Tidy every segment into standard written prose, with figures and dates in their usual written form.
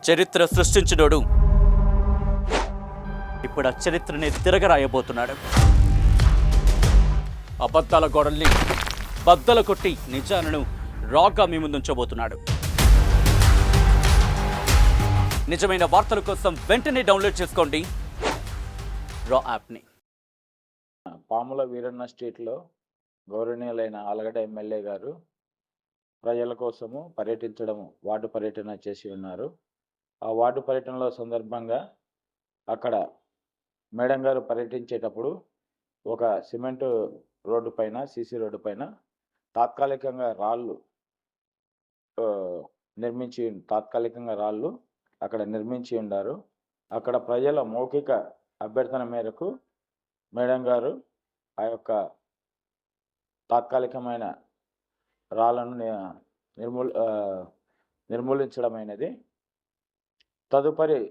చరిత్ర సృష్టించినోడు ఇప్పుడు ఆ చరిత్రని తిరగరాయబోతున్నాడు. అబద్ధాల గోడల్ని బద్దలు కొట్టి నిజాలను రాగా మీ ముందుంచబోతున్నాడు. నిజమైన వార్తల కోసం వెంటనే డౌన్లోడ్ చేసుకోండి రా యాప్ని. పాముల వీరన్న స్ట్రీట్లో గౌరవనీయులైన ఆలగడ్డ ఎమ్మెల్యే గారు ప్రజల కోసము పర్యటించడం, వార్డు పర్యటన చేసి ఉన్నారు. ఆ వార్డు పర్యటనలో సందర్భంగా అక్కడ మేడం గారు పర్యటించేటప్పుడు ఒక సిమెంటు రోడ్డు పైన, సీసీ రోడ్డు పైన తాత్కాలికంగా రాళ్ళు అక్కడ నిర్మించి ఉన్నారు. అక్కడ ప్రజల మౌఖిక అభ్యర్థన మేరకు మేడం గారు ఆ యొక్క తాత్కాలికమైన రాళ్లను నిర్మూలించడమైనది. తదుపరి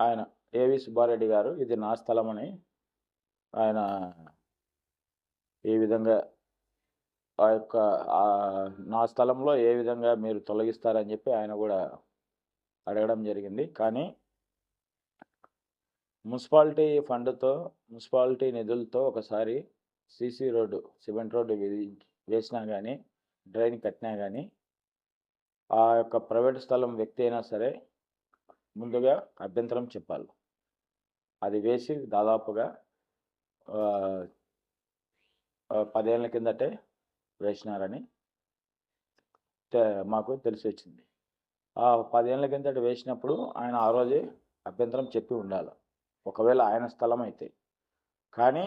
ఆయన ఏవి సుబ్బారెడ్డి గారు ఇది నా స్థలమని ఆయన ఈ విధంగా నా స్థలంలో ఏ విధంగా మీరు తొలగిస్తారని చెప్పి ఆయన కూడా అడగడం జరిగింది. కానీ మున్సిపాలిటీ ఫండ్తో, మున్సిపాలిటీ నిధులతో ఒకసారి సీసీ రోడ్డు, సిమెంట్ రోడ్డు వేసినా కానీ, డ్రైన్ కట్టినా కానీ ఆ యొక్క ప్రైవేట్ స్థలం వ్యక్తి అయినా సరే ముందుగా అభ్యంతరం చెప్పాలి. అది వేసి దాదాపుగా 10 ఏళ్ళ కిందటే వేసినారని మాకు తెలిసి వచ్చింది. ఆ 10 ఏళ్ళ కిందట వేసినప్పుడు ఆయన ఆ రోజే అభ్యంతరం చెప్పి ఉండాలి, ఒకవేళ ఆయన స్థలం అయితే. కానీ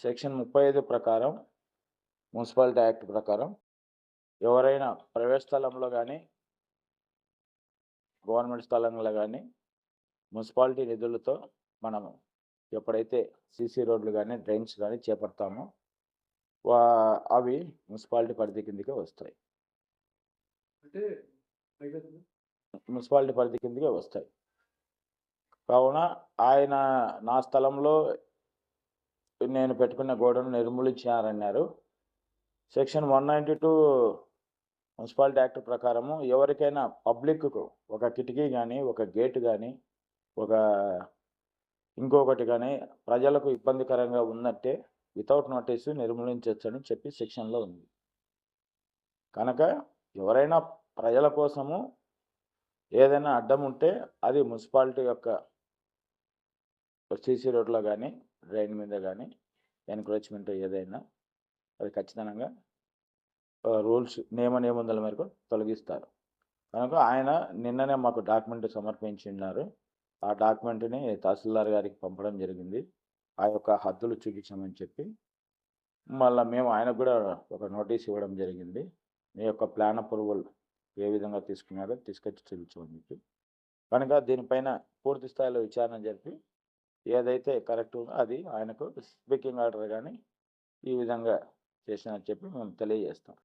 సెక్షన్ 35 ప్రకారం, మున్సిపాలిటీ యాక్ట్ ప్రకారం ఎవరైనా ప్రైవేట్ స్థలంలో కానీ, గవర్నమెంట్ స్థలంలో కానీ మున్సిపాలిటీ నిధులతో మనము ఎప్పుడైతే సీసీ రోడ్లు కానీ, డ్రైన్స్ కానీ చేపడతామో అవి మున్సిపాలిటీ పరిధి కిందకే వస్తాయి. మున్సిపాలిటీ పరిధి కిందకే వస్తాయి. కావున ఆయన నా స్థలంలో నేను పెట్టుకున్న గోడను నిర్మూలించారన్నారు. సెక్షన్ 192 మున్సిపాలిటీ యాక్ట్ ప్రకారము ఎవరికైనా పబ్లిక్కు ఒక కిటికీ కానీ, ఒక గేటు కానీ, ఇంకొకటి కానీ ప్రజలకు ఇబ్బందికరంగా ఉన్నట్టే వితౌట్ నోటీసు నిర్మూలించవచ్చని చెప్పి సెక్షన్లో ఉంది. కనుక ఎవరైనా ప్రజల కోసము ఏదైనా అడ్డం ఉంటే అది మున్సిపాలిటీ యొక్క సీసీ రోడ్లో కానీ, డ్రైన్ మీద కానీ ఎన్క్రోచ్మెంట్ ఏదైనా అది ఖచ్చితంగా రూల్స్, నియమ నిబంధనల మేరకు తొలగిస్తారు. కనుక ఆయన నిన్ననే మాకు డాక్యుమెంట్ సమర్పించి ఉన్నారు. ఆ డాక్యుమెంట్ని తహసీల్దార్ గారికి పంపడం జరిగింది. ఆ యొక్క హద్దులు చూపించమని చెప్పి మళ్ళీ మేము ఆయనకు కూడా ఒక నోటీస్ ఇవ్వడం జరిగింది. మీ యొక్క ప్లాన్ అప్రూవల్ ఏ విధంగా తీసుకున్నారో తీసుకొచ్చి చూపించమని చెప్పి. కనుక దీనిపైన పూర్తి స్థాయిలో విచారణ జరిపి ఏదైతే కరెక్ట్ ఉందో అది ఆయనకు స్పీకింగ్ ఆర్డర్ కానీ ఈ విధంగా చేసినని చెప్పి మేము తెలియజేస్తాం.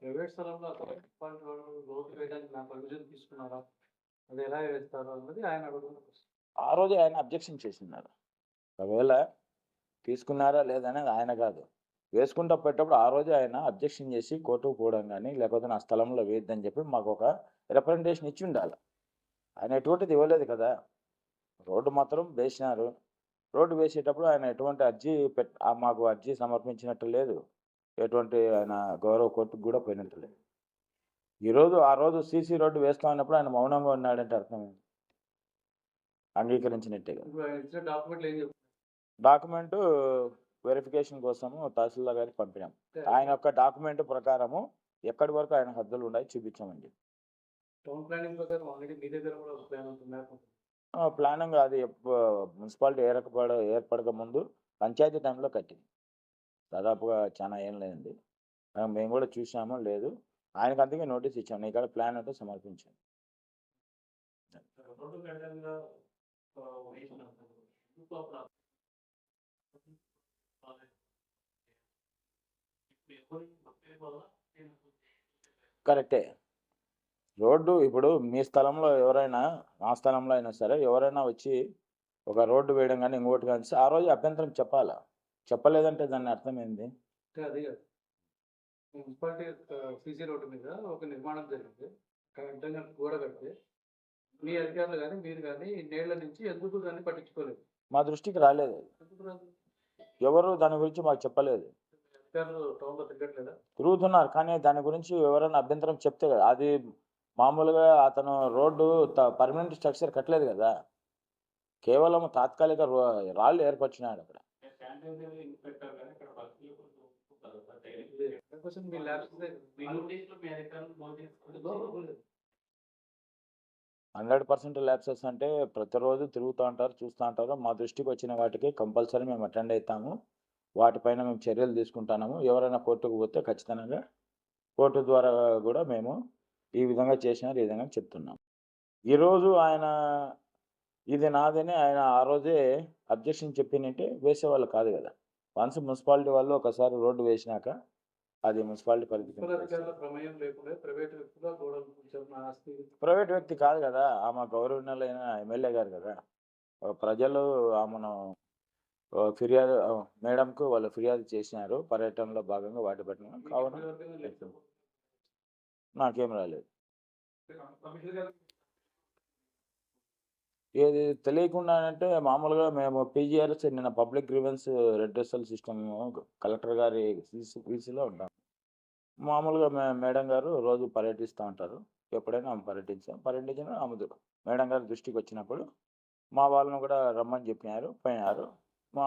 ప్రైవేట్ స్థలంలో రోడ్డు వేయడానికి నా పర్మిషన్ తీసుకున్నారా, అది ఎలా వేస్తారో అన్నది ఆయన అడుగుతున్నారు. ఆ రోజు ఆయన అబ్జెక్షన్ చేసినారు. ఒకవేళ తీసుకున్నారా లేదనేది ఆయన కాదు, వేసుకుంటూ పెట్టేప్పుడు ఆ రోజు ఆయన అబ్జెక్షన్ చేసి కోర్టుకు పోవడం కానీ, లేకపోతే నా స్థలంలో వేయద్దని చెప్పి మాకు ఒక రిప్రజెంటేషన్ ఇచ్చి ఉండాలి. ఆయన ఎటువంటిది ఇవ్వలేదు కదా. రోడ్డు మాత్రం వేసినారు. రోడ్డు వేసేటప్పుడు ఆయన ఎటువంటి మాకు అర్జీ సమర్పించినట్టు లేదు, ఎటువంటి ఆయన గౌరవ కోర్టుకు కూడా పోయినట్టు లేదు. ఆ రోజు సీసీ రోడ్డు వేస్తా ఉన్నప్పుడు ఆయన మౌనంగా ఉన్నాడంటే అర్థం అంగీకరించినట్టే కదా. డాక్యుమెంటు వెరిఫికేషన్ కోసము తహసీల్దార్ గారికి పంపినాం. ఆయన యొక్క డాక్యుమెంట్ ప్రకారము ఎక్కడి వరకు ఆయన హద్దులు ఉన్నాయి చూపించామని చెప్పి. టౌన్ ప్లానింగ్ ప్రకారం ఆల్రెడీ మీ దగ్గర కూడా ప్లాన్ ఉంటున్నారు. ప్లానింగ్ అది మున్సిపాలిటీ ఏర్పడక ముందు పంచాయతీ టైంలో కట్టింది. దాదాపుగా చాలా ఏం లేదండి. మేము కూడా చూసాము, లేదు ఆయనకు అందుకే నోటీస్ ఇచ్చాము, ఇక్కడ ప్లాన్ అంటే సమర్పించాను. కరెక్టే. రోడ్డు ఇప్పుడు మీ స్థలంలో ఎవరైనా, మా స్థలంలో అయినా సరే ఎవరైనా వచ్చి ఒక రోడ్డు వేయడం కానీ ఇంకోటి కానీ ఆ రోజు అభ్యంతరం చెప్పాలా. చెప్పలేదంటే దాని అర్థం ఏంది? మున్సిపాలిటీ సీసీ రోడ్డు మీద ఒక నిర్మాణం జరిగింది. అడ్డంగా గోడ కడితే మీ అధికారులు కానీ మీరు కానీ ఇన్నేళ్ల నుంచి ఎందుకు దాన్ని పట్టించుకోలేదు? మా దృష్టికి రాలేదు అది. ఎందుకు రాదు? ఎవరు దాని గురించి మాకు చెప్పలేదు. అధికారులు టౌన్లో తిరగట్లేదా? తిరుగుతున్నారు కానీ దాని గురించి ఎవరైనా అభ్యంతరం చెప్తే కదా. అది మామూలుగా అతను రోడ్డు పర్మనెంట్ స్ట్రక్చర్ కట్టలేదు కదా, కేవలం తాత్కాలిక రాళ్ళు ఏర్పరిచినాడు అక్కడ. దానికోసం మీ ల్యాబ్స్ 100% ల్యాప్సెస్ అంటే ప్రతిరోజు తిరుగుతూ ఉంటారు, చూస్తూ ఉంటారు. మా దృష్టికి వచ్చిన వాటికి కంపల్సరీ మేము అటెండ్ అవుతాము. వాటిపైన మేము చర్యలు తీసుకుంటున్నాము. ఎవరైనా కోర్టుకు పోతే ఖచ్చితంగా కోర్టు ద్వారా కూడా మేము ఈ విధంగా చేసినారు, ఈ విధంగా చెప్తున్నాం. ఈరోజు ఆయన ఇది నాదని ఆయన ఆ రోజే అబ్జెక్షన్ చెప్పినంటే వేసేవాళ్ళు కాదు కదా. వన్స్ మున్సిపాలిటీ వాళ్ళు ఒకసారి రోడ్డు వేసినాక అది మున్సిపాలిటీ పరిధి కిందకి వస్తుంది. అధికారుల ప్రమేయం లేకుండా ప్రైవేట్ వ్యక్తుల గోడలు కూర్చొని ఆస్తి ప్రైవేట్ వ్యక్తి కాదు కదా, ఆమె గౌరవనీయులైన ఎమ్మెల్యే గారు కదా. ప్రజలు ఆమెను ఫిర్యాదు మేడంకు వాళ్ళు ఫిర్యాదు చేసినారు పర్యటనలో భాగంగా వాటి పట్ల. కావున నాకేం రాలేదు. ఏది తెలియకుండా అంటే మామూలుగా మేము పీజీఆర్ఎస్ నిన్న public grievance redressal system collector గారి వీసీలో ఉంటాం. మామూలుగా మేడం గారు రోజు పర్యటిస్తూ ఉంటారు. ఎప్పుడైనా ఆమె పర్యటించిన ఆమె మేడం గారి దృష్టికి వచ్చినప్పుడు మా వాళ్ళను కూడా రమ్మని చెప్పినారు, పోయినారు. మా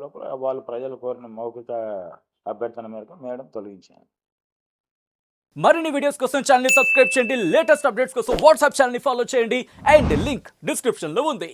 లోపల వాళ్ళు ప్రజలు కోరిన మౌఖిక అభ్యర్థన మేరకు మేడం తొలగించారు. మరిన్ని వీడియోస్ కోసం ఛానల్ ని సబ్స్క్రైబ్ చేయండి. లేటెస్ట్ అప్డేట్స్ కోసం వాట్సాప్ ఛానల్ ని ఫాలో చేయండి. అండ్ లింక్ డిస్క్రిప్షన్ లో ఉంది.